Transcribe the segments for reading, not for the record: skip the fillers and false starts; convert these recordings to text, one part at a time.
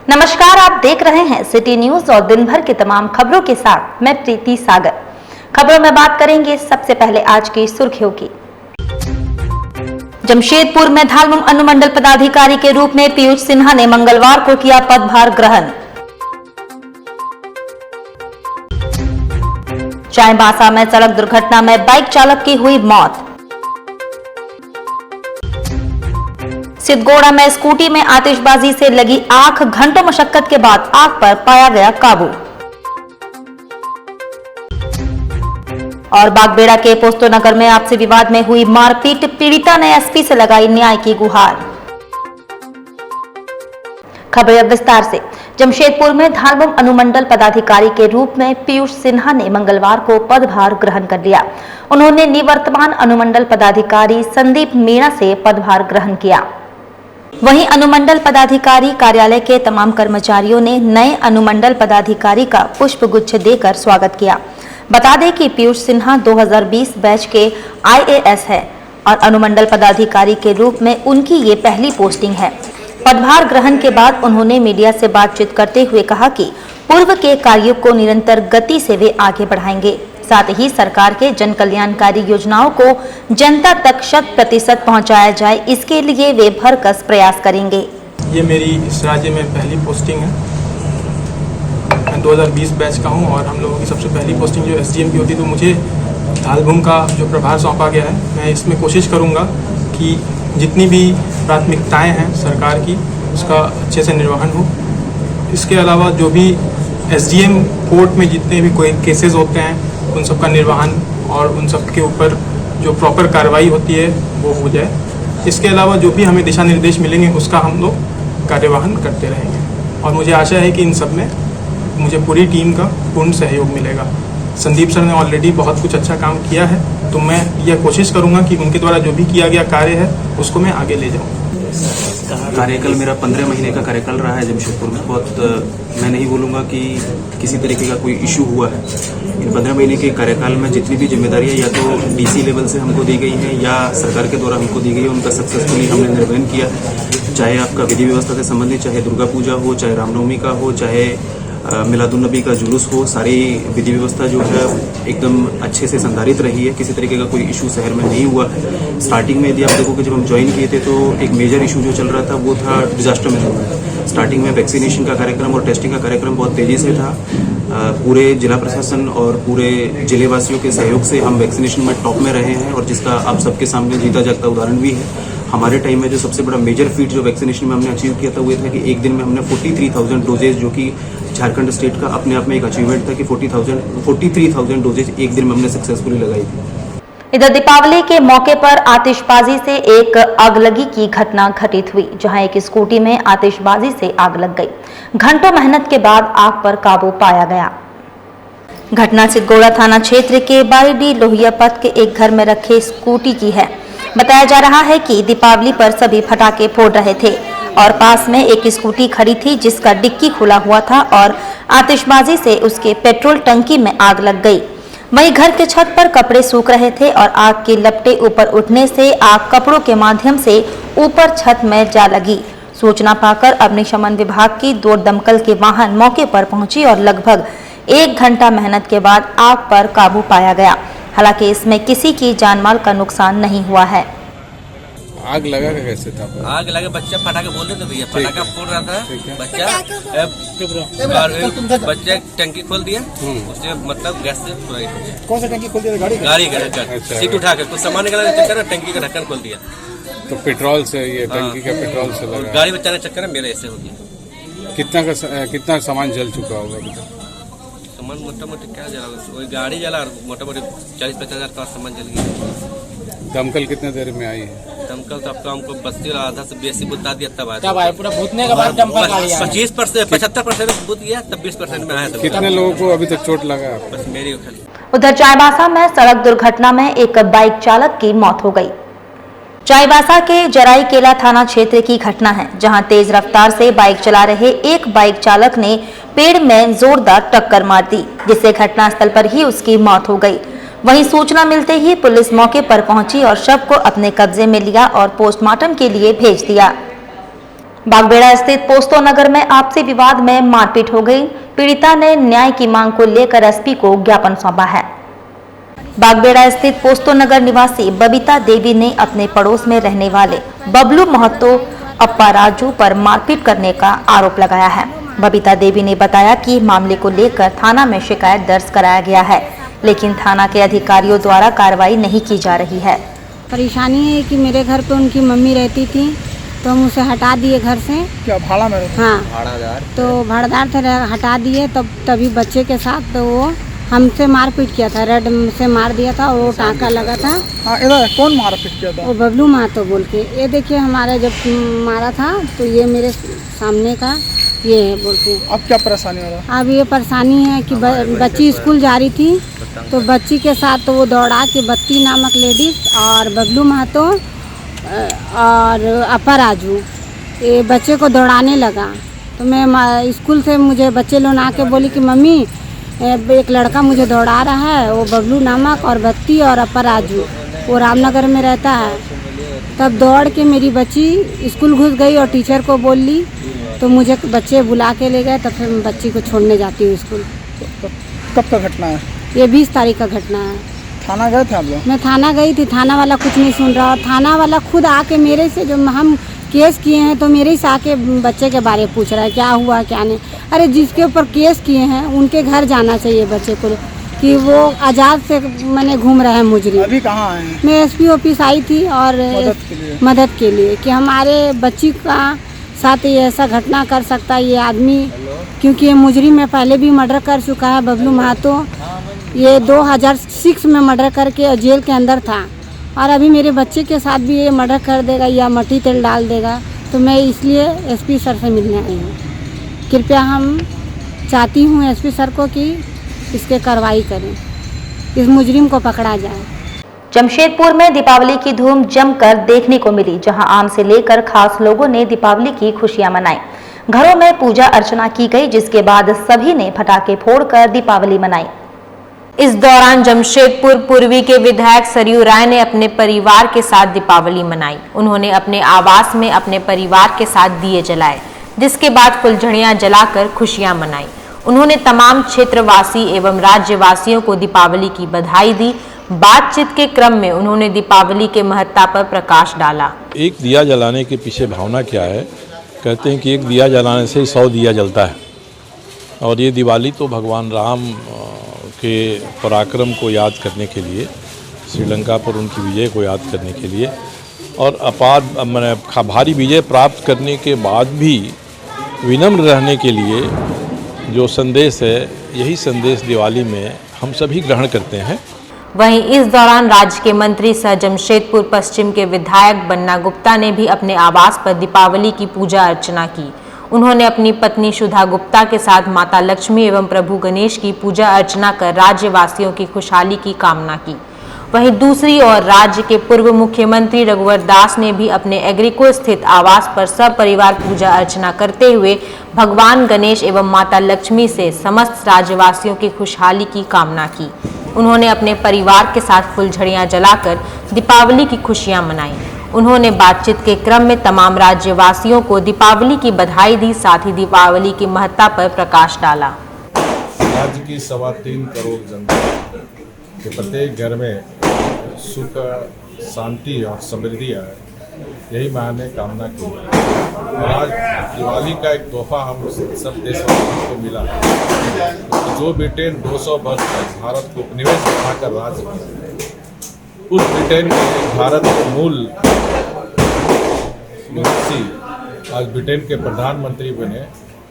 नमस्कार, आप देख रहे हैं सिटी न्यूज और दिन भर की तमाम खबरों के साथ मैं प्रीति सागर। खबरों में बात करेंगे सबसे पहले आज की सुर्खियों की। जमशेदपुर में धालमुम अनुमंडल पदाधिकारी के रूप में पीयूष सिन्हा ने मंगलवार को किया पदभार ग्रहण। चाईबासा में सड़क दुर्घटना में बाइक चालक की हुई मौत। सिद्धगोड़ा में स्कूटी में आतिशबाजी से लगी आग, घंटों मशक्कत के बाद आग पर पाया गया काबू। और बागबेड़ा के पोस्तो नगर में आपसी विवाद में हुई मारपीट, पीड़िता ने एसपी से लगाई न्याय की गुहार। खबरें विस्तार से। जमशेदपुर में धालमुम अनुमंडल पदाधिकारी के रूप में पीयूष सिन्हा ने मंगलवार को पदभार ग्रहण कर लिया। उन्होंने निवर्तमान अनुमंडल पदाधिकारी संदीप मीणा से पदभार ग्रहण किया। वहीं अनुमंडल पदाधिकारी कार्यालय के तमाम कर्मचारियों ने नए अनुमंडल पदाधिकारी का पुष्प गुच्छ देकर स्वागत किया। बता दें कि पीयूष सिन्हा 2020 बैच के आईएएस है और अनुमंडल पदाधिकारी के रूप में उनकी ये पहली पोस्टिंग है। पदभार ग्रहण के बाद उन्होंने मीडिया से बातचीत करते हुए कहा कि पूर्व के कार्यों को निरंतर गति से वे आगे बढ़ाएंगे, साथ ही सरकार के जन कल्याणकारी योजनाओं को जनता तक 100% पहुंचाया जाए, इसके लिए वे भरकस प्रयास करेंगे। ये मेरी इस राज्य में पहली पोस्टिंग है। मैं 2020 बैच का हूं और हम लोगों की सबसे पहली पोस्टिंग जो एसडीएम की होती, तो मुझे धालमुम का जो प्रभार सौंपा गया है, मैं इसमें कोशिश करूंगा कि जितनी भी प्राथमिकताएं हैं सरकार की, उसका अच्छे से निर्वहन हो। इसके अलावा जो भी एसडीएम कोर्ट में जितने भी कोई केसेस होते हैं, उन सब का निर्वहन और उन सब के ऊपर जो प्रॉपर कार्रवाई होती है वो हो जाए। इसके अलावा जो भी हमें दिशा निर्देश मिलेंगे उसका हम लोग कार्यवाहन करते रहेंगे और मुझे आशा है कि इन सब में मुझे पूरी टीम का पूर्ण सहयोग मिलेगा। संदीप सर ने ऑलरेडी बहुत कुछ अच्छा काम किया है, तो मैं यह कोशिश करूंगा कि उनके द्वारा जो भी किया गया कार्य है उसको मैं आगे ले जाऊँ। कार्यकाल मेरा 15 महीने का कार्यकाल रहा है जमशेदपुर में। बहुत मैं नहीं बोलूँगा कि किसी तरीके का कोई इशू हुआ है। इन 15 महीने के कार्यकाल में जितनी भी जिम्मेदारियां या तो डीसी लेवल से हमको दी गई हैं या सरकार के द्वारा हमको दी गई है, उनका सक्सेसफुली हमने निर्वहन किया। चाहे आपका विधि व्यवस्था से संबंधित, चाहे दुर्गा पूजा हो, चाहे रामनवमी का हो, चाहे मिलादुन्नबी का जुलूस हो, सारी विधि व्यवस्था जो है एकदम अच्छे से संधारित रही है। किसी तरीके का कोई इशू शहर में नहीं हुआ है। स्टार्टिंग में यदि आप देखोगे, जब हम ज्वाइन किए थे तो एक मेजर इशू जो चल रहा था वो था डिजास्टर मैनेजमेंट। स्टार्टिंग में वैक्सीनेशन का कार्यक्रम और टेस्टिंग का कार्यक्रम बहुत तेजी से था। पूरे जिला प्रशासन और पूरे जिलेवासियों के सहयोग से हम वैक्सीनेशन में टॉप में रहे हैं और जिसका आप सबके सामने जीता जागता उदाहरण भी है। हमारे टाइम में जो सबसे बड़ा मेजर फीट जो वैक्सीनेशन में हमने अचीव किया था वो ये था कि एक दिन में हमने 43,000 डोजेज, जो कि झारखंड स्टेट का अपने आप में एक अचीवमेंट था कि 43,000 डोजेज एक दिन में हमने सक्सेसफुली लगाई थी। इधर दीपावली के मौके पर आतिशबाजी से एक अगलगी की घटना घटित हुई, जहां एक स्कूटी में आतिशबाजी से आग लग गई। घंटों मेहनत के बाद आग पर काबू पाया गया। घटना सिद्धगोड़ा थाना क्षेत्र के बारीडी लोहिया पथ के एक घर में रखे स्कूटी की है। बताया जा रहा है कि दीपावली पर सभी पटाखे फोड़ रहे थे और पास में एक स्कूटी खड़ी थी जिसका डिक्की खुला हुआ था और आतिशबाजी से उसके पेट्रोल टंकी में आग लग गई। वहीं घर के छत पर कपड़े सूख रहे थे और आग की लपटें ऊपर उठने से आग कपड़ों के माध्यम से ऊपर छत में जा लगी। सूचना पाकर अग्निशमन विभाग की 2 दमकल के वाहन मौके पर पहुंची और लगभग 1 घंटा मेहनत के बाद आग पर काबू पाया गया। हालांकि इसमें किसी की जानमाल का नुकसान नहीं हुआ है। आग लगा कैसे था? आग लगे, बच्चा पटाखे बोल रहे थे भैया, पटाखा फोड़ रहा था बच्चा। बच्चे टंकी खोल दिया, उससे मतलब गैस से पूरा हो गया। कौन सा टंकी खोल दिया? गाड़ी का सीट उठा के कुछ सामान निकालने के चक्कर में टंकी का ढक्कन खोल दिया। तो पेट्रोल से, ये टंकी का पेट्रोल से लगा। गाड़ी बचाने के चक्कर में मेरा ऐसे हो गया। कितना सामान जल चुका होगा अभी तक? सामान मोटा मोटी क्या जला, वही गाड़ी जला और मोटा मोटी 40-50 हज़ार का सामान जल गया। दमकल कितने देर में आई है? दमकल तो अब तो हमको बस्ती आधा से बेसी बुता दिया, तब आया पूरा भूतने का बाद दमकल गाड़ी आया। 25% 75% बुत गया, तब 20% में आया। कितने लोगों को अभी तक चोट लगा? बस मेरी खाली। उधर चाईबासा में सड़क दुर्घटना में एक बाइक चालक की मौत हो गई। चाईबासा के जराई केला थाना क्षेत्र की घटना है, जहां तेज रफ्तार से बाइक चला रहे एक बाइक चालक ने पेड़ में जोरदार टक्कर मार दी, जिससे घटनास्थल पर ही उसकी मौत हो गई। वहीं सूचना मिलते ही पुलिस मौके पर पहुंची और शव को अपने कब्जे में लिया और पोस्टमार्टम के लिए भेज दिया। बागबेड़ा स्थित पोस्तो नगर में आपसी विवाद में मारपीट हो गई। पीड़िता ने न्याय की मांग को लेकर एसपी को ज्ञापन सौंपा है। बागबेड़ा स्थित पोस्तो नगर निवासी बबीता देवी ने अपने पड़ोस में रहने वाले बबलू महतो अप्पा राजू पर मारपीट करने का आरोप लगाया है। बबीता देवी ने बताया कि मामले को लेकर थाना में शिकायत दर्ज कराया गया है, लेकिन थाना के अधिकारियों द्वारा कार्रवाई नहीं की जा रही है। परेशानी है कि मेरे घर पे उनकी मम्मी रहती थी, तो हम उसे हटा दिए घर से। क्या भाड़ा में? हाँ, तो भाड़ादार थे, हटा दिए। तभी बच्चे के साथ तो वो हमसे मारपीट किया था, रेड से मार दिया था, वो टाँका लगा था। हाँ, इधर कौन मारपीट किया था? वो बबलू महतो बोल के। ये देखिए, हमारा जब मारा था तो ये मेरे सामने का ये है बोल के। अब क्या परेशानी हो रहा है? अब ये परेशानी है कि बच्ची स्कूल जा रही थी, तो बच्ची के साथ तो वो दौड़ा के बत्ती नामक लेडीज और बबलू महतो और अप्पा राजू ये बच्चे को दौड़ाने लगा। तो मैं स्कूल से मुझे बच्चे लोग आके बोली कि मम्मी एक लड़का मुझे दौड़ा रहा है, वो बबलू नामक और बत्ती और अप्पा राजू, वो रामनगर में रहता है। तब दौड़ के मेरी बच्ची स्कूल घुस गई और टीचर को बोल ली, तो मुझे बच्चे बुला के ले गए। तब फिर मैं बच्ची को छोड़ने जाती हूँ स्कूल। कब का घटना है? ये 20 तारीख का घटना है। थाना गए थे आप लोग? मैं थाना गई थी, थाना वाला कुछ नहीं सुन रहा, और थाना वाला खुद आके मेरे से, जो हम केस किए हैं, तो मेरे से आके बच्चे के बारे में पूछ रहा है क्या हुआ क्या नहीं। अरे जिसके ऊपर केस किए हैं उनके घर जाना चाहिए बच्चे को, कि वो आज़ाद से मैंने घूम रहे हैं मुजरिम। अभी कहाँ आए हैं? मैं एसपी ऑफिस आई थी और मदद के लिए कि हमारे बच्ची का साथ ये ऐसा घटना कर सकता है ये आदमी, क्योंकि ये मुजरिम में पहले भी मर्डर कर चुका है। बबलू महतो ये 2006 में मर्डर करके जेल के अंदर था, और अभी मेरे बच्चे के साथ भी ये मर्डर कर देगा या मट्टी तेल डाल देगा। तो मैं इसलिए एसपी सर से मिलने आई हूँ। कृपया हम चाहती हूँ एसपी सर को कि इसके कार्रवाई करें, इस मुजरिम को पकड़ा जाए। जमशेदपुर में दीपावली की धूम जमकर देखने को मिली, जहां आम से लेकर खास लोगों ने दीपावली की खुशियां मनाई। घरों में पूजा अर्चना की गई, जिसके बाद सभी ने पटाखे फोड़कर दीपावली मनाई। इस दौरान जमशेदपुर पूर्वी के विधायक सरयू राय ने अपने परिवार के साथ दीपावली मनाई। उन्होंने अपने आवास में अपने परिवार के साथ दिए जलाए, जिसके बाद फुलझड़ियां जलाकर खुशियां मनाई। उन्होंने तमाम क्षेत्रवासी एवं राज्यवासियों को दीपावली की बधाई दी। बातचीत के क्रम में उन्होंने दीपावली के महत्ता पर प्रकाश डाला। एक दिया जलाने के पीछे भावना क्या है? कहते हैं कि एक दिया जलाने से 100 दिया जलता है, और ये दिवाली तो भगवान राम के पराक्रम को याद करने के लिए, श्रीलंका पर उनकी विजय को याद करने के लिए, और अपार भारी विजय प्राप्त करने के बाद भी विनम्र रहने के लिए जो संदेश है, यही संदेश दिवाली में हम सभी ग्रहण करते हैं। वहीं इस दौरान राज्य के मंत्री सह जमशेदपुर पश्चिम के विधायक बन्ना गुप्ता ने भी अपने आवास पर दीपावली की पूजा अर्चना की। उन्होंने अपनी पत्नी सुधा गुप्ता के साथ माता लक्ष्मी एवं प्रभु गणेश की पूजा अर्चना कर राज्यवासियों की खुशहाली की कामना की। वहीं दूसरी ओर राज्य के पूर्व मुख्यमंत्री रघुवर दास ने भी अपने एग्रीको स्थित आवास पर सपरिवार पूजा अर्चना करते हुए भगवान गणेश एवं माता लक्ष्मी से समस्त राज्यवासियों की खुशहाली की कामना की। उन्होंने अपने परिवार के साथ फुलझड़ियां जलाकर दीपावली की खुशियां मनाई। उन्होंने बातचीत के क्रम में तमाम राज्यवासियों को दीपावली की बधाई दी, साथ ही दीपावली की महत्ता पर प्रकाश डाला। राज्य की 3.25 करोड़ जनता के प्रत्येक घर में सुख, शांति और समृद्धि आए, यही मैंने कामना की। और आज दिवाली का एक तोहफा हम सब देशवासियों को मिला। जो ब्रिटेन 200 वर्ष तक भारत को उपनिवेश बनाकर राज किया, उस ब्रिटेन के भारत के मूल निवासी आज ब्रिटेन के प्रधानमंत्री बने।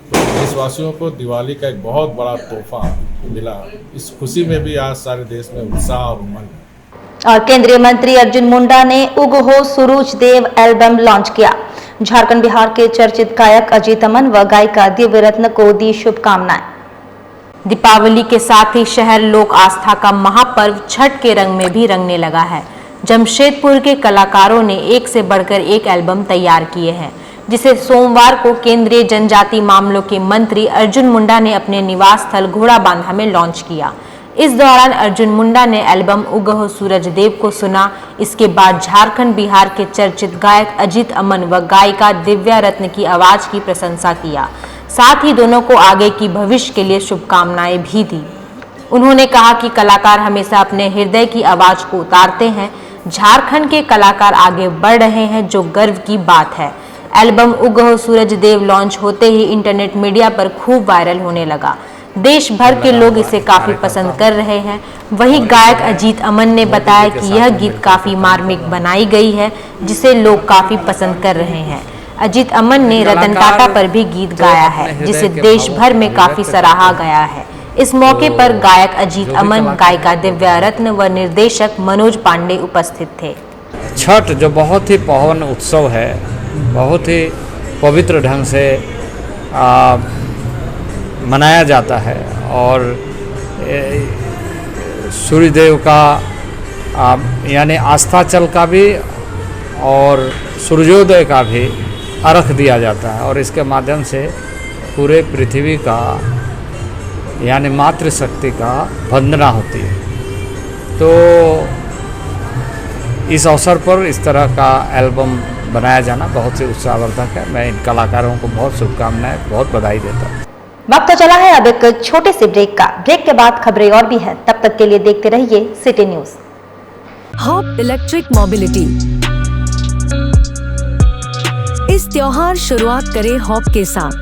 तो देशवासियों को दिवाली का एक बहुत बड़ा तोहफा मिला। इस खुशी में भी आज सारे देश में उत्साह और उमंग। और केंद्रीय मंत्री अर्जुन मुंडा ने उग हो सूरज देव एल्बम लॉन्च किया। झारखंड बिहार के चर्चित गायक अजीत अमन व गायिका दिव्य रत्न को दी शुभकामनाएं। दीपावली के साथ ही शहर लोक आस्था का महापर्व छठ के रंग में भी रंगने लगा है। जमशेदपुर के कलाकारों ने एक से बढ़कर एक एल्बम तैयार किए हैं, जिसे सोमवार को केंद्रीय जनजाति मामलों के मंत्री अर्जुन मुंडा ने अपने निवास स्थल घोड़ाबांधा में लॉन्च किया। इस दौरान अर्जुन मुंडा ने एल्बम उगहो सूरज देव को सुना। इसके बाद झारखंड बिहार के चर्चित गायक अजीत अमन व गायिका दिव्या रत्न की आवाज की प्रशंसा किया। साथ ही दोनों को आगे की भविष्य के लिए शुभकामनाएं भी दी। उन्होंने कहा कि कलाकार हमेशा अपने हृदय की आवाज को उतारते हैं। झारखंड के कलाकार आगे बढ़ रहे हैं, जो गर्व की बात है। एल्बम उगहो सूरज देव लॉन्च होते ही इंटरनेट मीडिया पर खूब वायरल होने लगा। देश भर के लोग इसे काफी पसंद कर रहे हैं। वहीं गायक अजीत अमन ने बताया कि यह गीत काफी मार्मिक बनाई गई है, जिसे लोग काफी पसंद कर रहे हैं। अजीत अमन ने रतन टाटा पर भी गीत गाया है, जिसे देश भर में काफी सराहा गया है। इस मौके पर गायक अजीत अमन, गायिका दिव्या रत्न व निर्देशक मनोज पांडे उपस्थित थे। छठ जो बहुत ही पावन उत्सव है, बहुत ही पवित्र ढंग से मनाया जाता है और सूर्यदेव का यानी आस्थाचल का भी और सूर्योदय का भी अर्घ दिया जाता है और इसके माध्यम से पूरे पृथ्वी का यानी मातृशक्ति का वंदना होती है। तो इस अवसर पर इस तरह का एल्बम बनाया जाना बहुत ही उत्साहवर्धक है। मैं इन कलाकारों को बहुत शुभकामनाएं, बहुत बधाई देता हूँ। वक्त तो चला है अब एक छोटे से ब्रेक का। ब्रेक के बाद खबरें और भी है, तब तक के लिए देखते रहिए city news. Hop electric mobility. इस त्योहार शुरुआत करें हॉप के साथ।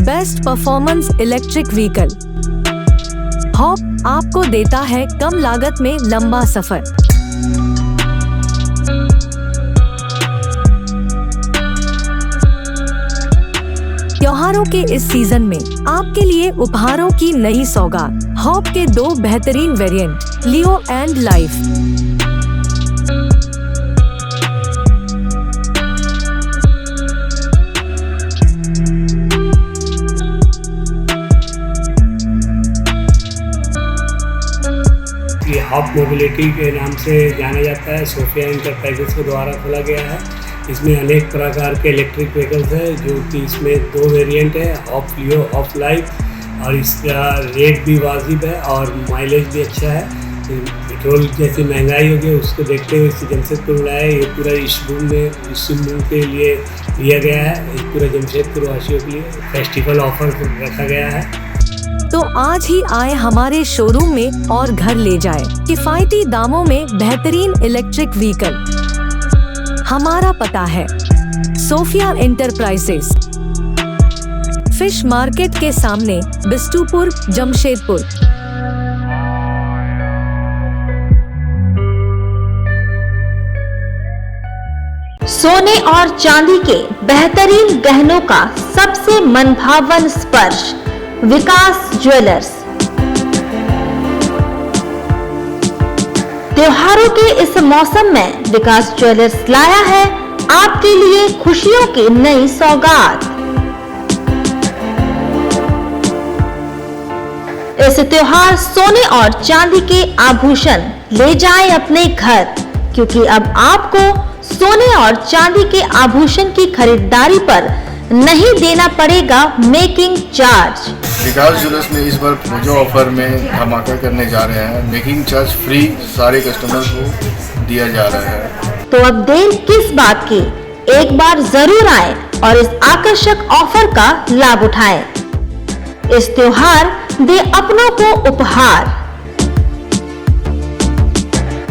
Best performance electric vehicle. Hop आपको देता है कम लागत में लंबा सफर। त्योहारों के इस सीजन में आपके लिए उपहारों की नई सौगात। हॉप के 2 बेहतरीन वेरिएंट, लियो एंड लाइफ। ये हॉप मोबिलिटी के नाम से जाना जाता है। सोफिया इंटरप्राइजेस के द्वारा खोला गया है। इसमें अनेक प्रकार के इलेक्ट्रिक व्हीकल्स हैं, जो कि इसमें 2 वेरिएंट है, हॉप लियो, हॉप लाइफ। और इसका रेट भी वाजिब है और माइलेज भी अच्छा है। पेट्रोल जैसी महंगाई होगी उसको देखते हुए जमशेदपुर लाया है। ये पूरा इस रूम के लिए लिया गया है। ये पूरा जमशेदपुर वासियों के लिए फेस्टिवल ऑफर रखा गया है। तो आज ही आए हमारे शोरूम में और घर ले जाए किफायती दामों में बेहतरीन इलेक्ट्रिक व्हीकल। हमारा पता है सोफिया इंटरप्राइजेस, फिश मार्केट के सामने, बिष्टुपुर, जमशेदपुर। सोने और चांदी के बेहतरीन गहनों का सबसे मनभावन स्पर्श, विकास ज्वेलर्स। त्योहारों के इस मौसम में विकास ज्वेलर्स लाया है आपके लिए खुशियों की नई सौगात। इस त्योहार सोने और चांदी के आभूषण ले जाएं अपने घर, क्योंकि अब आपको सोने और चांदी के आभूषण की खरीदारी पर नहीं देना पड़ेगा मेकिंग चार्ज। विकास ज्वेलर्स में इस बार पूजा ऑफर में धमाका करने जा रहे हैं। मेकिंग चार्ज फ्री सारे कस्टमर को दिया जा रहा है। तो अब देर किस बात की, एक बार जरूर आएं और इस आकर्षक ऑफर का लाभ उठाएं। इस त्योहार दे अपनों को उपहार।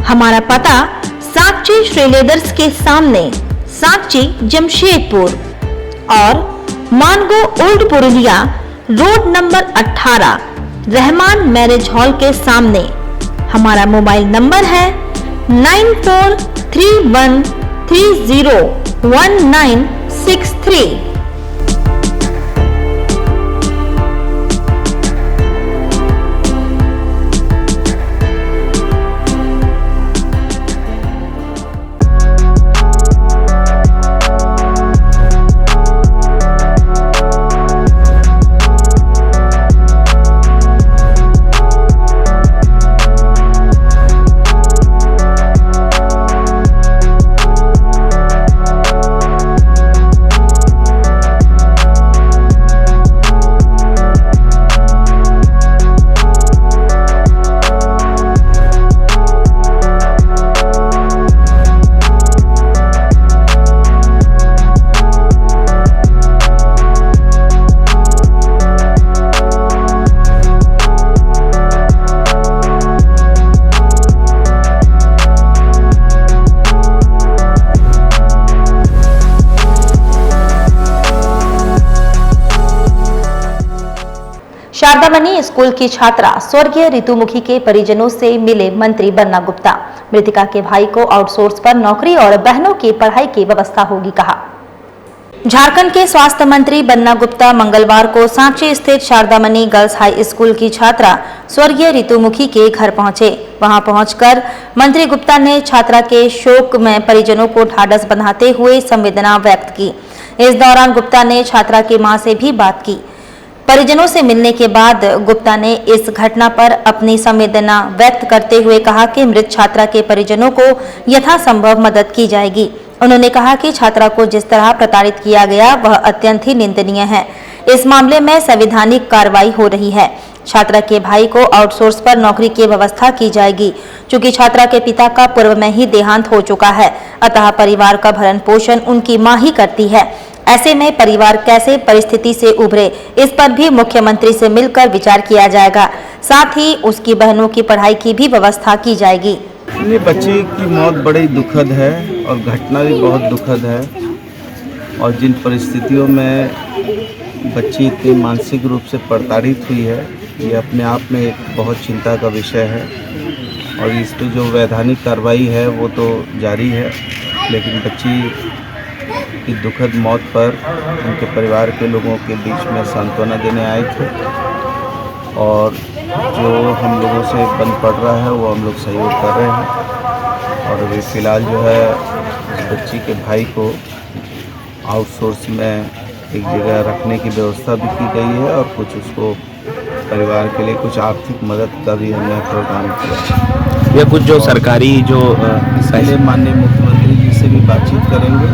हमारा पता साक्षी श्रीलेदर्स के सामने, साक्षी जमशेदपुर और Mango old Purulia road number 18, Rahman marriage hall के सामने। हमारा मोबाइल नंबर है 9431301963। शारदामणि स्कूल की छात्रा स्वर्गीय ऋतुमुखी के परिजनों से मिले मंत्री बन्ना गुप्ता। मृतका के भाई को आउटसोर्स पर नौकरी और बहनों की पढ़ाई की व्यवस्था होगी, कहा। झारखंड के स्वास्थ्य मंत्री बन्ना गुप्ता मंगलवार को सांची स्थित शारदामणि गर्ल्स हाई स्कूल की छात्रा स्वर्गीय ऋतुमुखी के घर पहुंचे। वहां पहुंचकर मंत्री गुप्ता ने छात्रा के शोक में परिजनों को ढाढ़स बंधाते हुए संवेदना व्यक्त की। इस दौरान गुप्ता ने छात्रा की मां से भी बात की। परिजनों से मिलने के बाद गुप्ता ने इस घटना पर अपनी संवेदना व्यक्त करते हुए कहा कि मृत छात्रा के परिजनों को यथासंभव मदद की जाएगी। उन्होंने कहा कि छात्रा को जिस तरह प्रताड़ित किया गया वह अत्यंत ही निंदनीय है। इस मामले में संवैधानिक कार्रवाई हो रही है। छात्रा के भाई को आउटसोर्स पर नौकरी की व्यवस्था की जाएगी। चूंकि छात्रा के पिता का पूर्व में ही देहांत हो चुका है, अतः परिवार का भरण पोषण उनकी मां ही करती है। ऐसे में परिवार कैसे परिस्थिति से उभरे, इस पर भी मुख्यमंत्री से मिलकर विचार किया जाएगा। साथ ही उसकी बहनों की पढ़ाई की भी व्यवस्था की जाएगी। ये बच्ची की मौत बड़ी दुखद है और घटना भी बहुत दुखद है। और जिन परिस्थितियों में बच्ची इतनी मानसिक रूप से प्रताड़ित हुई है, ये अपने आप में एक बहुत चिंता का विषय है। और इस पर जो वैधानिक कार्रवाई है वो तो जारी है, लेकिन बच्ची की दुखद मौत पर उनके परिवार के लोगों के बीच में सांत्वना देने आए थे। और जो हम लोगों से बन पड़ रहा है वो हम लोग सहयोग कर रहे हैं। और अभी फ़िलहाल जो है इस बच्ची के भाई को आउटसोर्स में एक जगह रखने की व्यवस्था भी की गई है और कुछ उसको परिवार के लिए कुछ आर्थिक मदद का भी हमने प्रोग्राम किया। या कुछ जो सरकारी जो पहले माननीय मुख्यमंत्री जी से भी बातचीत करेंगे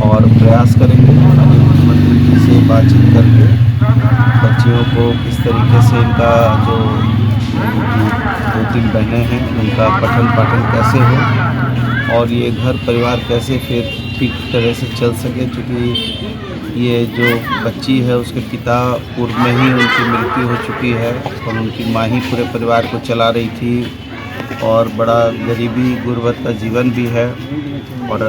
और प्रयास करेंगे माननीय मुख्यमंत्री जी से बातचीत करके बच्चियों को किस तरीके से इनका जो 2-3 बहनें हैं उनका पठन पाठन कैसे हो और ये घर परिवार कैसे फिर ठीक तरह से चल सके। क्योंकि ये जो बच्ची है उसके पिता पूर्व में ही उनकी मृत्यु हो चुकी है और उनकी माँ ही पूरे परिवार को चला रही थी और बड़ा गरीबी गुर्बत का जीवन भी है। और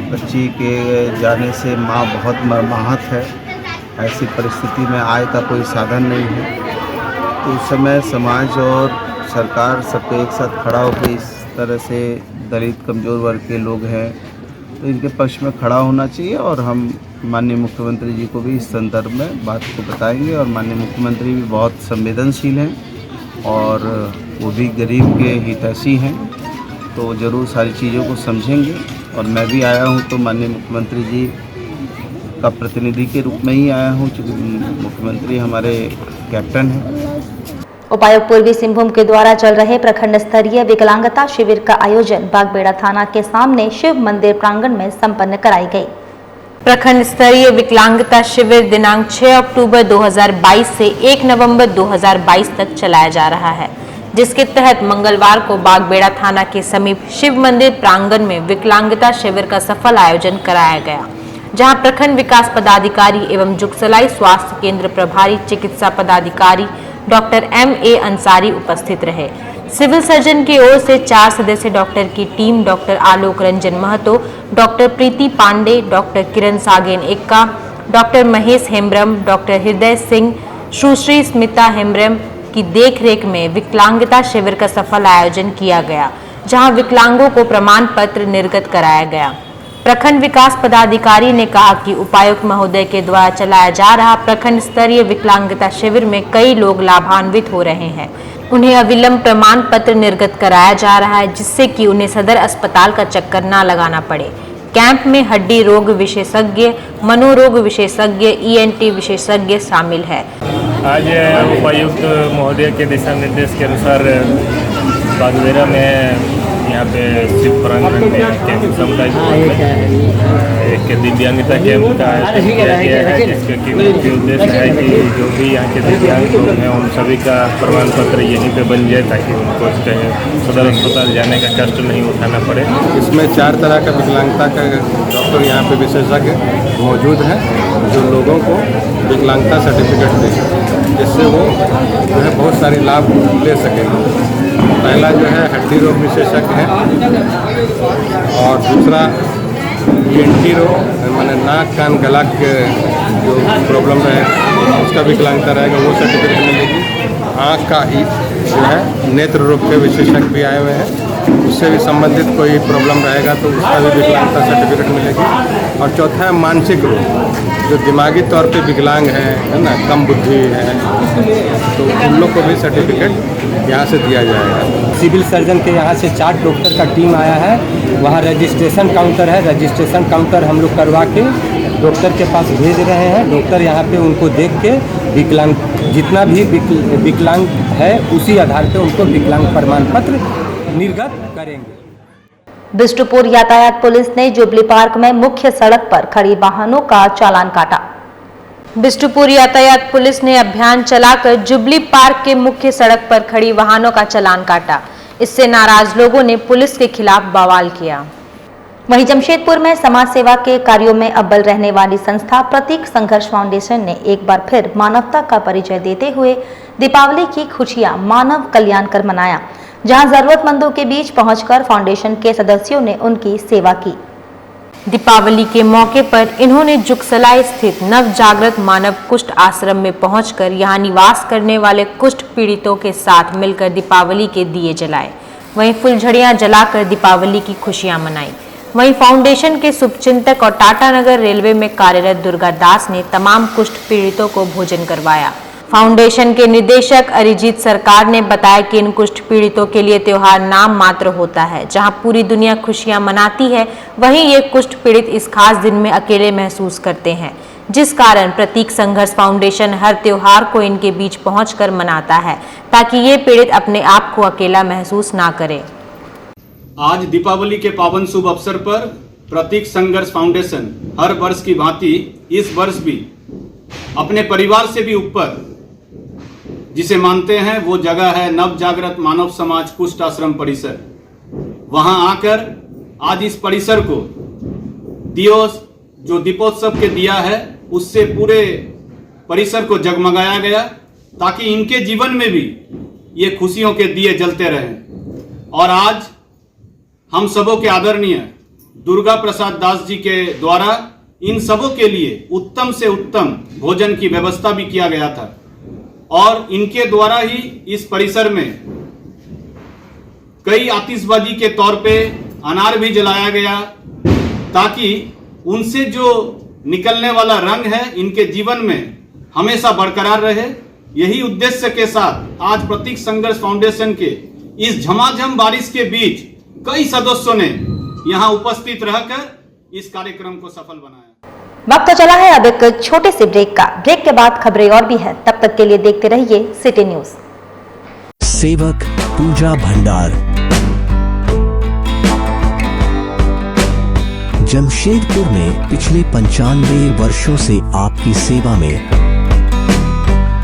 बच्ची के जाने से माँ बहुत मर्माहत है। ऐसी परिस्थिति में आय का कोई साधन नहीं है, तो उस समय समाज और सरकार सबको एक साथ खड़ा होकर इस तरह से दलित कमज़ोर वर्ग के लोग हैं तो इनके पक्ष में खड़ा होना चाहिए। और हम माननीय मुख्यमंत्री जी को भी इस संदर्भ में बात को बताएंगे। और माननीय मुख्यमंत्री भी बहुत संवेदनशील हैं और वो भी गरीब के हितैषी हैं, तो ज़रूर सारी चीज़ों को समझेंगे। और मैं भी आया हूँ तो माननीय मुख्यमंत्री जी का प्रतिनिधि के रूप में ही आया हूँ, क्योंकि मुख्यमंत्री हमारे कैप्टन हैं। उपायुक्त पूर्वी सिंहभूम के द्वारा चल रहे प्रखंड स्तरीय विकलांगता शिविर का आयोजन बागबेड़ा थाना के सामने शिव मंदिर प्रांगण में संपन्न कराई गई। प्रखंड स्तरीय विकलांगता शिविर दिनांक 6 अक्टूबर 2022 से 1 नवंबर 2022 तक चलाया जा रहा है, जिसके तहत मंगलवार को बागबेड़ा थाना के समीप शिव मंदिर प्रांगण में विकलांगता शिविर का सफल आयोजन कराया गया, जहां प्रखंड विकास पदाधिकारी एवं जुगसलाई स्वास्थ्य केंद्र प्रभारी चिकित्सा पदाधिकारी डॉक्टर M.A. अंसारी उपस्थित रहे। सिविल सर्जन की ओर से 4 सदस्य डॉक्टर की team doctor Alok Ranjan Mahato, doctor प्रीति पांडे, डॉक्टर किरण सागेन एक्का, डॉक्टर महेश हेम्ब्रम, डॉक्टर हृदय सिंह, सुश्री स्मिता हेम्ब्रम की देखरेख में विकलांगता शिविर का सफल आयोजन किया गया, जहां विकलांगों को प्रमाण पत्र निर्गत कराया गया। प्रखंड विकास पदाधिकारी ने कहा कि उपायुक्त महोदय के द्वारा चलाया जा रहा प्रखंड स्तरीय विकलांगता शिविर में कई लोग लाभान्वित हो रहे हैं। उन्हें अविलंब प्रमाण पत्र निर्गत कराया जा रहा है, जिससे कि उन्हें सदर अस्पताल का चक्कर न लगाना पड़े। कैंप में हड्डी रोग विशेषज्ञ, मनोरोग विशेषज्ञ, ENT विशेषज्ञ शामिल है। आज उपायुक्त महोदय के दिशा निर्देश के अनुसार बागबेड़ा में यहाँ पे शिव प्रांगण में कैंप सामुदायिक एक दिव्यांगता कैंप का आयोजन किया गया है, जिसका कि मुख्य उद्देश्य है कि जो भी यहाँ के दिव्यांग लोग हैं उन सभी का प्रमाण पत्र यहीं पे बन जाए, ताकि उनको कहीं सदर अस्पताल जाने का कष्ट नहीं उठाना पड़े। इसमें 4 तरह का विकलांगता का डॉक्टर यहाँ पे विशेषज्ञ मौजूद हैं, जो लोगों को विकलांगता सर्टिफिकेट दें, जिससे वो जो है बहुत सारे लाभ ले सकें। पहला जो है हड्डी रोग विशेषज्ञ है और दूसरा ENT रोग माने नाक कान गला के जो प्रॉब्लम है उसका विकलांगता रहेगा, वो सर्टिफिकेट मिलेगी। आँख का ही जो है नेत्र रोग के विशेषज्ञ भी आए हुए हैं। उससे भी संबंधित कोई प्रॉब्लम रहेगा तो उसका भी विकलांगता सर्टिफिकेट मिलेगी। और चौथा है मानसिक रोग, जो दिमागी तौर पे विकलांग है ना, कम बुद्धि है, तो उन लोग को भी सर्टिफिकेट यहाँ से दिया जाएगा। सिविल सर्जन के यहाँ से 4 डॉक्टर का टीम आया है। वहाँ रजिस्ट्रेशन काउंटर है, रजिस्ट्रेशन काउंटर हम लोग करवा के डॉक्टर के पास भेज रहे हैं। डॉक्टर यहाँ पे उनको देख के विकलांग जितना भी विकलांग है उसी आधार पे उनको विकलांग प्रमाण पत्र निर्गत करेंगे। बिष्टुपुर यातायात पुलिस ने जुबली पार्क में मुख्य सड़क पर खड़ी वाहनों का चालान काटा। बिष्टुपुर यातायात पुलिस ने अभियान चलाकर जुबली पार्क के मुख्य सड़क पर खड़ी वाहनों का चालान काटा। इससे नाराज लोगों ने पुलिस के खिलाफ बवाल किया। वहीं जमशेदपुर में समाज सेवा के कार्यों में अव्वल रहने वाली संस्था प्रतीक संघर्ष फाउंडेशन ने एक बार फिर मानवता का परिचय देते हुए दीपावली की खुशियां मानव कल्याण कर मनाया, जहां जरूरतमंदों के बीच पहुंचकर फाउंडेशन के सदस्यों ने उनकी सेवा की। दीपावली के मौके पर इन्होंने जुगसला स्थित नव जागृत मानव कुष्ठ आश्रम में पहुंचकर यहां निवास करने वाले कुष्ठ पीड़ितों के साथ मिलकर दीपावली के दिए जलाए। वहीं फुलझड़ियां जलाकर दीपावली की खुशियां मनाई। वहीं फाउंडेशन के शुभचिंतक और टाटानगर रेलवे में कार्यरत दुर्गा दास ने तमाम कुष्ठ पीड़ितों को भोजन करवाया। फाउंडेशन के निदेशक अरिजीत सरकार ने बताया कि इन कुष्ठ पीड़ितों के लिए त्योहार नाम मात्र होता है। जहां पूरी दुनिया खुशियां मनाती है, वहीं ये कुष्ठ पीड़ित इस खास दिन में अकेले महसूस करते हैं, जिस कारण प्रतीक संघर्ष फाउंडेशन हर त्योहार को इनके बीच पहुंचकर मनाता है, ताकि ये पीड़ित अपने आप को अकेला महसूस ना करे। आज दीपावली के पावन शुभ अवसर पर प्रतीक संघर्ष फाउंडेशन हर वर्ष की भांति इस वर्ष भी अपने परिवार से भी ऊपर जिसे मानते हैं वो जगह है नव जागृत मानव समाज कुष्ठ आश्रम परिसर। वहां आकर आज इस परिसर को जो दीपोत्सव के दिया है उससे पूरे परिसर को जगमगाया गया, ताकि इनके जीवन में भी ये खुशियों के दिए जलते रहें। और आज हम सबों के आदरणीय दुर्गा प्रसाद दास जी के द्वारा इन सबों के लिए उत्तम से उत्तम भोजन की व्यवस्था भी किया गया था, और इनके द्वारा ही इस परिसर में कई आतिशबाजी के तौर पे अनार भी जलाया गया, ताकि उनसे जो निकलने वाला रंग है इनके जीवन में हमेशा बरकरार रहे। यही उद्देश्य के साथ आज प्रतीक संघर्ष फाउंडेशन के इस झमाझम बारिश के बीच कई सदस्यों ने यहां उपस्थित रहकर इस कार्यक्रम को सफल बनाया। वक्त तो चला है अब एक छोटे से ब्रेक का। ब्रेक के बाद खबरें और भी है, तब तक के लिए देखते रहिए सिटी न्यूज। सेवक पूजा भंडार जमशेदपुर में पिछले 95 वर्षों से आपकी सेवा में।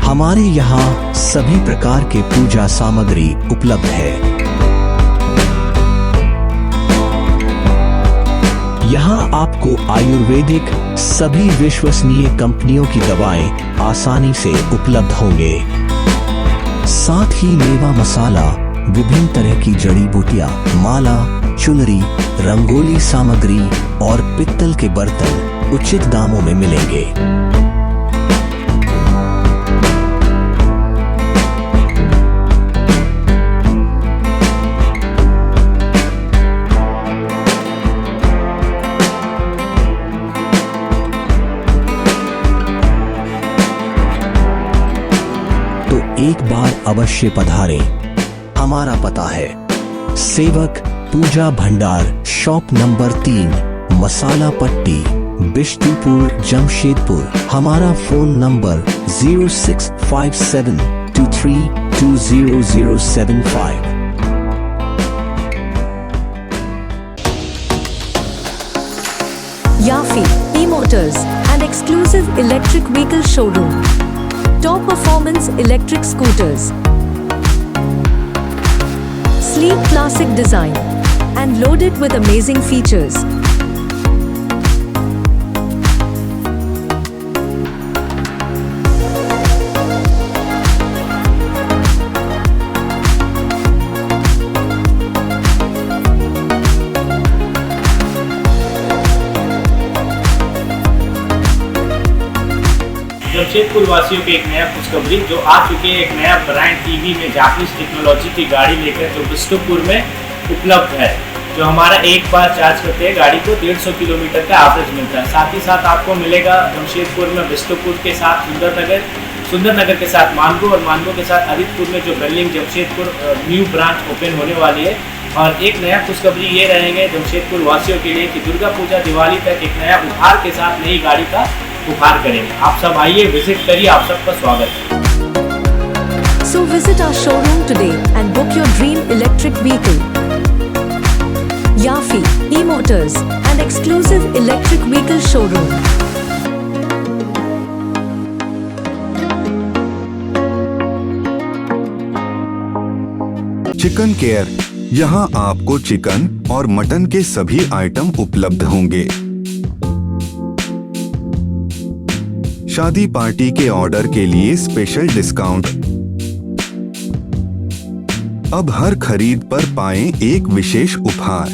हमारे यहाँ सभी प्रकार के पूजा सामग्री उपलब्ध है। यहाँ आपको आयुर्वेदिक सभी विश्वसनीय कंपनियों की दवाएं आसानी से उपलब्ध होंगे। साथ ही मेवा मसाला, विभिन्न तरह की जड़ी बूटियां, माला, चुनरी, रंगोली सामग्री और पित्तल के बर्तन उचित दामों में मिलेंगे। एक बार अवश्य पधारें। हमारा पता है सेवक पूजा भंडार, शॉप नंबर 3, मसाला पट्टी, बिष्टुपुर, जमशेदपुर। हमारा phone number 065723200075। Yafi E-Motors, an exclusive electric vehicle showroom. Top performance electric scooters, sleek classic design and loaded with amazing features. Jamshedpur वासियों के एक नया खुशखबरी जो आ चुके हैं, एक नया ब्रांड ईवी में जापानीज टेक्नोलॉजी की गाड़ी लेकर जो बिष्टुपुर में उपलब्ध है, जो हमारा एक बार चार्ज करते हैं गाड़ी को 150 किलोमीटर का एवरेज मिलता है। साथ ही साथ आपको मिलेगा जमशेदपुर में बिष्टुपुर के साथ सुंदरनगर के साथ मानगो और मानगो के साथ आदितपुर में जो building Jamshedpur new branch open होने वाली है। और एक नया खुशखबरी ये रहेंगे जमशेदपुर वासियों के लिए कि दुर्गा पूजा दिवाली तक एक नया उपहार के साथ नई गाड़ी का उपहार करेंगे। आप सब आइए, विजिट करिए, आप सबका स्वागत है। So visit our showroom today and book your dream electric vehicle. Yafi E-Motors, an exclusive electric vehicle showroom. Chicken care, यहाँ आपको चिकन और मटन के सभी आइटम उपलब्ध होंगे। शादी पार्टी के ऑर्डर के लिए स्पेशल डिस्काउंट। अब हर खरीद पर पाएं एक विशेष उपहार।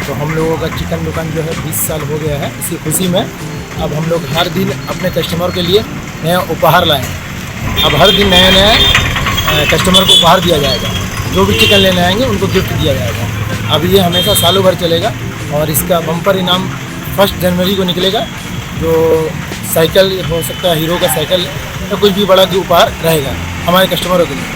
तो हम लोगों का चिकन दुकान जो है 20 साल हो गया है। इसी खुशी में अब हम लोग हर दिन अपने कस्टमर के लिए नया उपहार लाए। अब हर दिन नया कस्टमर को उपहार दिया जाएगा। जो भी चिकन लेने आएंगे उनको गिफ्ट दिया जाएगा। अब ये हमेशा सालों भर चलेगा और इसका बम्पर इनाम 1 जनवरी को निकलेगा। जो साइकिल हो सकता है, हीरो का साइकिल या कुछ भी बड़ा उपहार रहेगा हमारे कस्टमरों के लिए।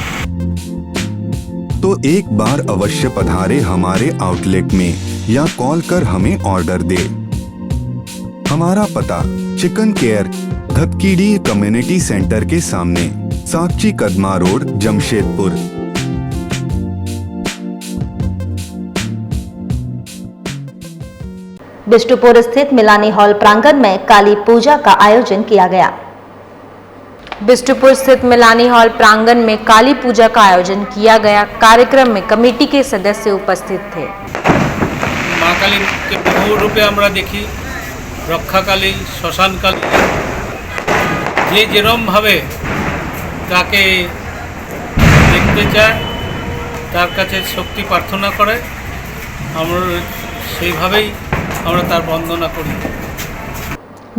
तो एक बार अवश्य पधारे हमारे आउटलेट में या कॉल कर हमें ऑर्डर दे। हमारा पता चिकन केयर, धतकीडी कम्युनिटी सेंटर के सामने, साक्षी कदमा रोड, जमशेदपुर। बिष्टुपुर स्थित मिलानी हॉल प्रांगण में काली पूजा का आयोजन किया गया। बिष्टुपुर स्थित मिलानी हॉल प्रांगण में काली पूजा का आयोजन किया गया। कार्यक्रम में कमेटी के सदस्य उपस्थित थे। माँ काली के বহু রূপে আমরা দেখি, রক্ষাকালী, শ্মশানকালী, যে যেরমভাবে তাকে দেখতে চায় তার কাছে শক্তি প্রার্থনা করে, আমরা সেইভাবেই আমরা তার বন্দনা করি।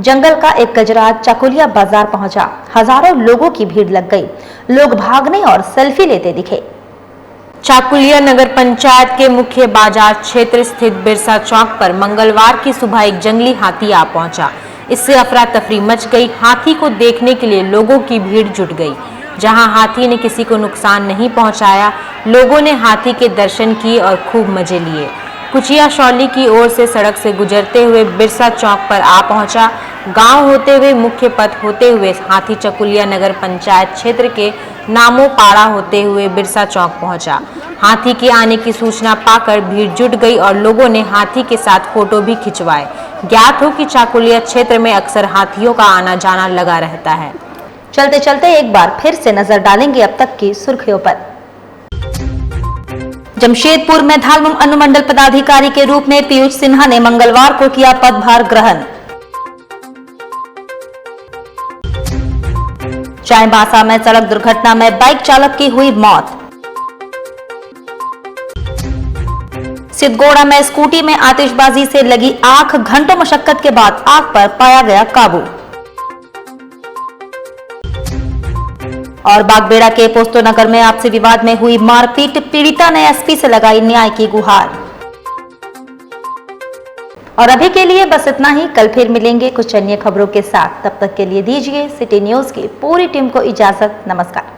जंगल का एक गजराज चाकुलिया बाजार पहुंचा। हजारों लोगों की भीड़ लग गई। लोग भागने और सेल्फी लेते दिखे। चाकुलिया नगर पंचायत के मुख्य बाजार क्षेत्र स्थित बिरसा चौक पर मंगलवार की सुबह एक जंगली हाथी आ पहुंचा। इससे अफरा तफरी मच गई। हाथी को देखने के लिए लोगों की भीड़ जुट गई। जहां हाथी ने किसी को नुकसान नहीं पहुंचाया, लोगों ने हाथी के दर्शन किए और खूब मजे लिए। कुचिया शौली की ओर से सड़क से गुजरते हुए बिरसा चौक पर आ पहुंचा। गांव होते हुए मुख्य पथ होते हुए हाथी चकुलिया नगर पंचायत क्षेत्र के नामो पाड़ा होते हुए बिरसा चौक पहुंचा। हाथी के आने की सूचना पाकर भीड़ जुट गई और लोगों ने हाथी के साथ फोटो भी खिंचवाए। ज्ञात हो कि चाकुलिया क्षेत्र में अक्सर हाथियों का आना जाना लगा रहता है। चलते चलते एक बार फिर से नजर डालेंगे अब तक की सुर्खियों पर। जमशेदपुर में धालमुम अनुमंडल पदाधिकारी के रूप में पीयूष सिन्हा ने मंगलवार को किया पदभार ग्रहण। चाईबासा में सड़क दुर्घटना में बाइक चालक की हुई मौत। सिद्धगोड़ा में स्कूटी में आतिशबाजी से लगी आग, घंटों मशक्कत के बाद आग पर पाया गया काबू। और बागबेड़ा के पोस्तो नगर में आपसी विवाद में हुई मारपीट, पीड़िता ने एसपी से लगाई न्याय की गुहार। और अभी के लिए बस इतना ही। कल फिर मिलेंगे कुछ अन्य खबरों के साथ। तब तक के लिए दीजिए सिटी न्यूज की पूरी टीम को इजाजत। नमस्कार।